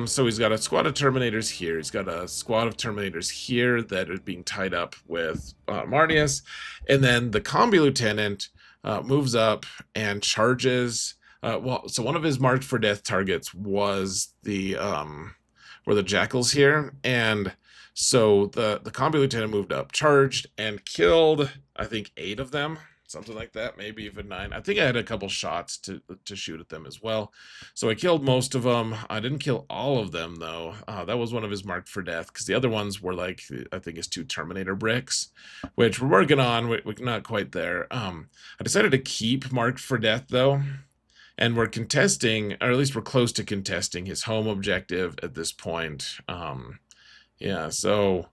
so he's got a squad of Terminators here. He's got a squad of Terminators here that are being tied up with Marneus. And then the Combi Lieutenant moves up and charges. So one of his Marked for Death targets was were the Jackals here. And so the Combi Lieutenant moved up, charged, and killed, I think, 8 of them. Something like that, maybe even 9. I think I had a couple shots to shoot at them as well. So I killed most of them. I didn't kill all of them, though. That was one of his Marked for Death, because the other ones were like, I think it's 2 Terminator bricks, which we're working on. We're not quite there. I decided to keep Marked for Death, though. And we're contesting, or at least we're close to contesting his home objective at this point. Yeah, so...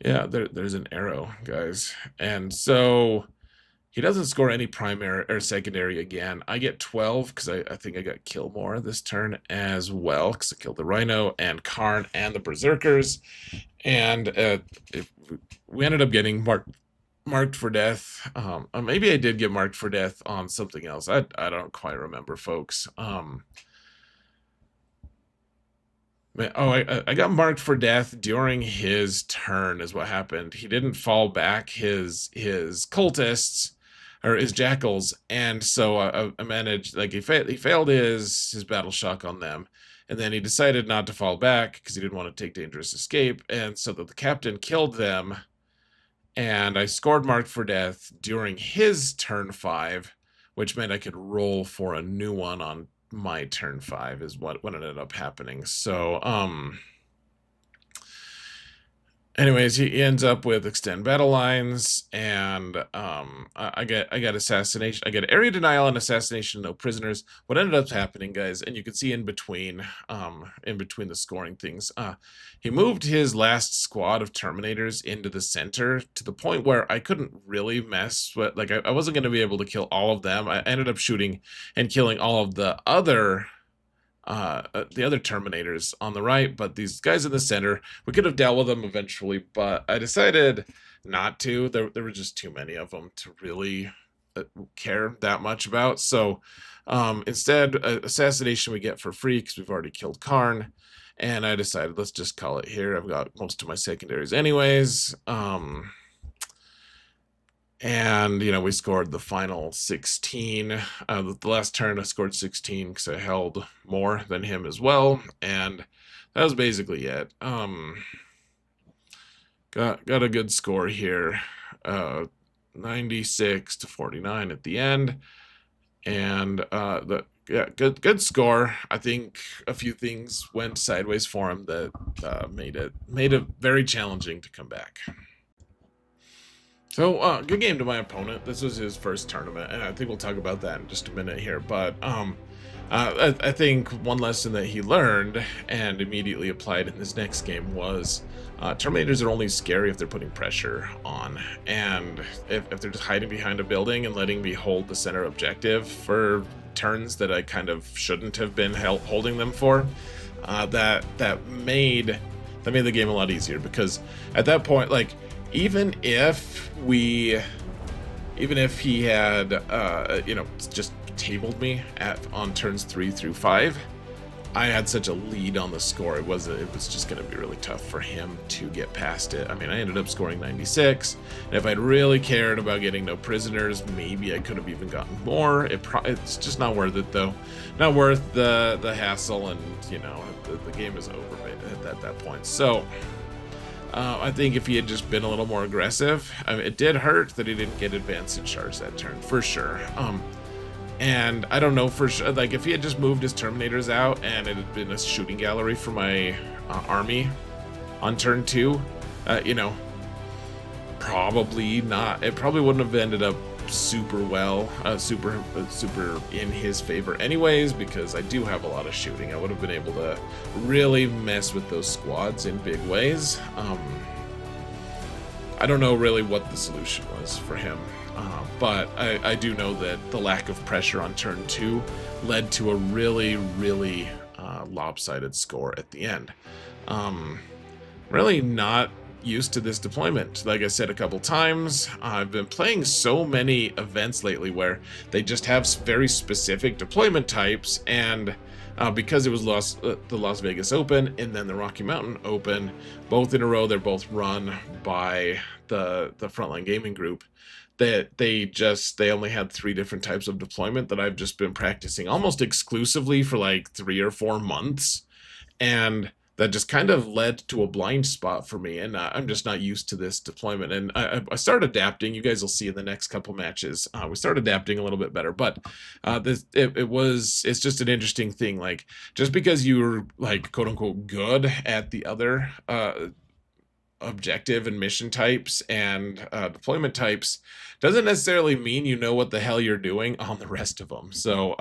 Yeah, there's an arrow, guys. And so he doesn't score any primary or secondary again. I get 12 because I think I got kill more this turn as well because I killed the Rhino and Karn and the Berserkers. And we ended up getting marked for death. Maybe I did get marked for death on something else. I don't quite remember, folks. I got marked for death during his turn is what happened. He didn't fall back his cultists or his jackals, and so I managed, like, he failed his battle shock on them, and then he decided not to fall back because he didn't want to take dangerous escape, and so that the captain killed them, and I scored marked for death during his turn 5, which meant I could roll for a new one on my turn 5 is what ended up happening. So anyways, he ends up with extend battle lines, and I got assassination. I get area denial and assassination, no prisoners. What ended up happening, guys, and you can see in between the scoring things, he moved his last squad of Terminators into the center to the point where I couldn't really mess with, like, I wasn't going to be able to kill all of them. I ended up shooting and killing all of the other Terminators on the right, but these guys in the center, we could have dealt with them eventually, but I decided not to. There were just too many of them to really care that much about. So instead, assassination we get for free because we've already killed Karn, and I decided let's just call it here. I've got most of my secondaries anyways. And, you know, we scored the final 16. The last turn I scored 16 because I held more than him as well. And that was basically it. Got a good score here. 96 to 49 at the end. And good score. I think a few things went sideways for him that made it very challenging to come back. So, good game to my opponent. This was his first tournament, and I think we'll talk about that in just a minute here. But I think one lesson that he learned and immediately applied in this next game was Terminators are only scary if they're putting pressure on. And if they're just hiding behind a building and letting me hold the center objective for turns that I kind of shouldn't have been holding them for, that made the game a lot easier. Because at that point, like, even if he had, just tabled me on turns 3 through 5, I had such a lead on the score. It was just going to be really tough for him to get past it. I mean, I ended up scoring 96, and if I'd really cared about getting no prisoners, maybe I could have even gotten more. It's just not worth it, though. Not worth the hassle, and, you know, the game is over at that point. So I think if he had just been a little more aggressive, I mean, it did hurt that he didn't get advanced and charge that turn, for sure. And I don't know for sure, like, if he had just moved his Terminators out and it had been a shooting gallery for my army on turn 2, probably not. It probably wouldn't have ended up super well, super in his favor anyways, because I do have a lot of shooting. I would have been able to really mess with those squads in big ways. I don't know really what the solution was for him, but I do know that the lack of pressure on turn 2 led to a really lopsided score at the end. Really not used to this deployment. Like I said a couple times, I've been playing so many events lately where they just have very specific deployment types, and because it was the Las Vegas Open and then the Rocky Mountain Open, both in a row, they're both run by the Frontline Gaming Group, that they only had 3 different types of deployment that I've just been practicing almost exclusively for like 3 or 4 months, and that just kind of led to a blind spot for me, and I'm just not used to this deployment. And I started adapting. You guys will see in the next couple matches. We started adapting a little bit better, but it's just an interesting thing. Like, just because you're, like, quote unquote good at the other objective and mission types and deployment types doesn't necessarily mean you know what the hell you're doing on the rest of them. So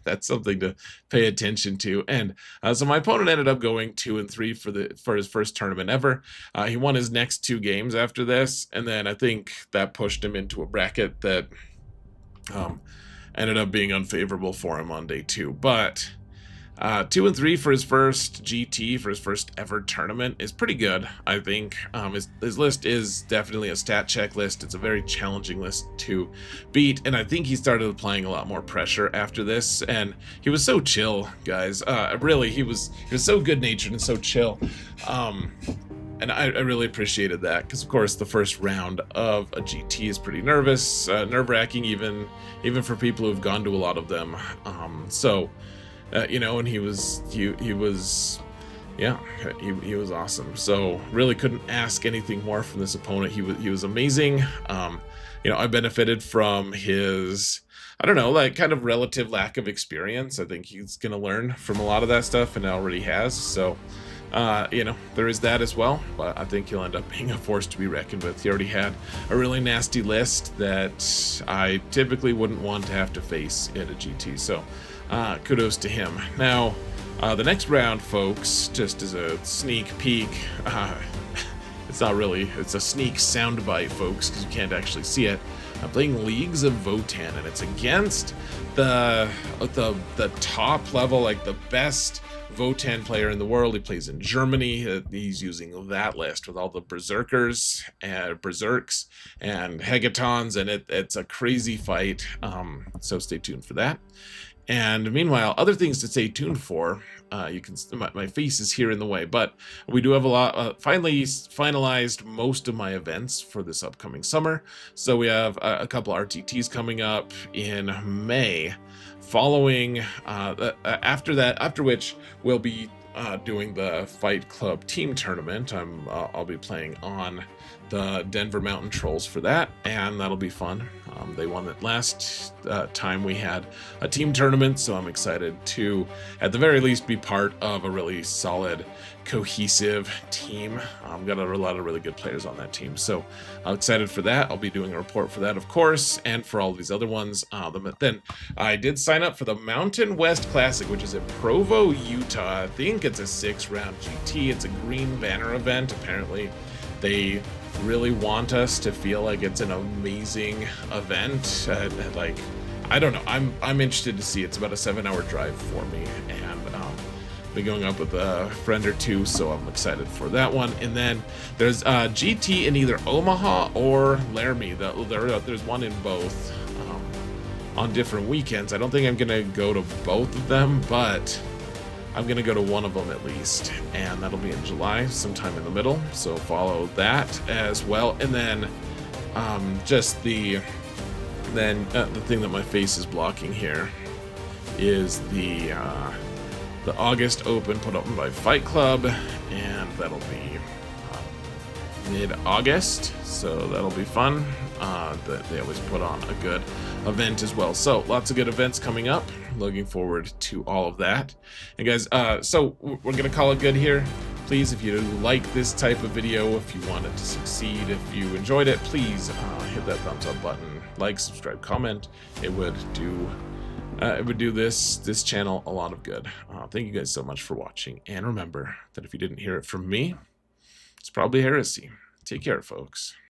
that's something to pay attention to. And so my opponent ended up going 2-3 for his first tournament ever. He won his next 2 games after this, and then I think that pushed him into a bracket that ended up being unfavorable for him on day 2. But 2-3 for his first GT, for his first ever tournament, is pretty good, I think. His list is definitely a stat check list. It's a very challenging list to beat, and I think he started applying a lot more pressure after this, and he was so chill, guys. Really, he was so good-natured and so chill. And I really appreciated that, because of course the first round of a GT is pretty nerve-wracking, even for people who've gone to a lot of them. You know, and he was awesome. So really couldn't ask anything more from this opponent. He was amazing. You know, I benefited from his, I don't know, like kind of relative lack of experience. I think he's gonna learn from a lot of that stuff, and already has. So you know, there is that as well, but I think he'll end up being a force to be reckoned with. He already had a really nasty list that I typically wouldn't want to have to face in a GT, so kudos to him. Now, the next round, folks, just as a sneak peek, it's not really, it's a sneak soundbite, folks, because you can't actually see it. I'm playing Leagues of Votann, and it's against the top level, like the best Votann player in the world. He plays in Germany. He's using that list with all the berserkers and berserks and hegatons, and it's a crazy fight. So stay tuned for that. And meanwhile, other things to stay tuned for. You can, my face is here in the way, but we do have a lot. Finally finalized most of my events for this upcoming summer. So we have a couple RTTs coming up in May. Following after which we'll be doing the Fight Club team tournament. I'll be playing on the Denver Mountain Trolls for that, and that'll be fun. They won it last time we had a team tournament, so I'm excited to, at the very least, be part of a really solid, cohesive team. I've got a lot of really good players on that team, so I'm excited for that. I'll be doing a report for that, of course, and for all these other ones. Then I did sign up for the Mountain West Classic, which is in Provo, Utah. I think it's a 6-round GT. It's a green banner event. Apparently, they really want us to feel like it's an amazing event. Like, I don't know. I'm interested to see. It's about a 7-hour drive for me, and be going up with a friend or two, so I'm excited for that one. And then there's GT in either Omaha or Laramie. There's one in both on different weekends. I don't think I'm gonna go to both of them, but I'm gonna go to one of them at least, and that'll be in July, sometime in the middle. So follow that as well. And then the thing that my face is blocking here is the August Open put up by Fight Club, and that'll be mid-August, so that'll be fun. They always put on a good event as well. So lots of good events coming up. Looking forward to all of that. And guys, so we're gonna call it good here. Please, if you like this type of video, if you want it to succeed, if you enjoyed it, please hit that thumbs up button, like, subscribe, comment. It would do this channel a lot of good. Thank you guys so much for watching, and remember that if you didn't hear it from me, it's probably heresy. Take care, folks.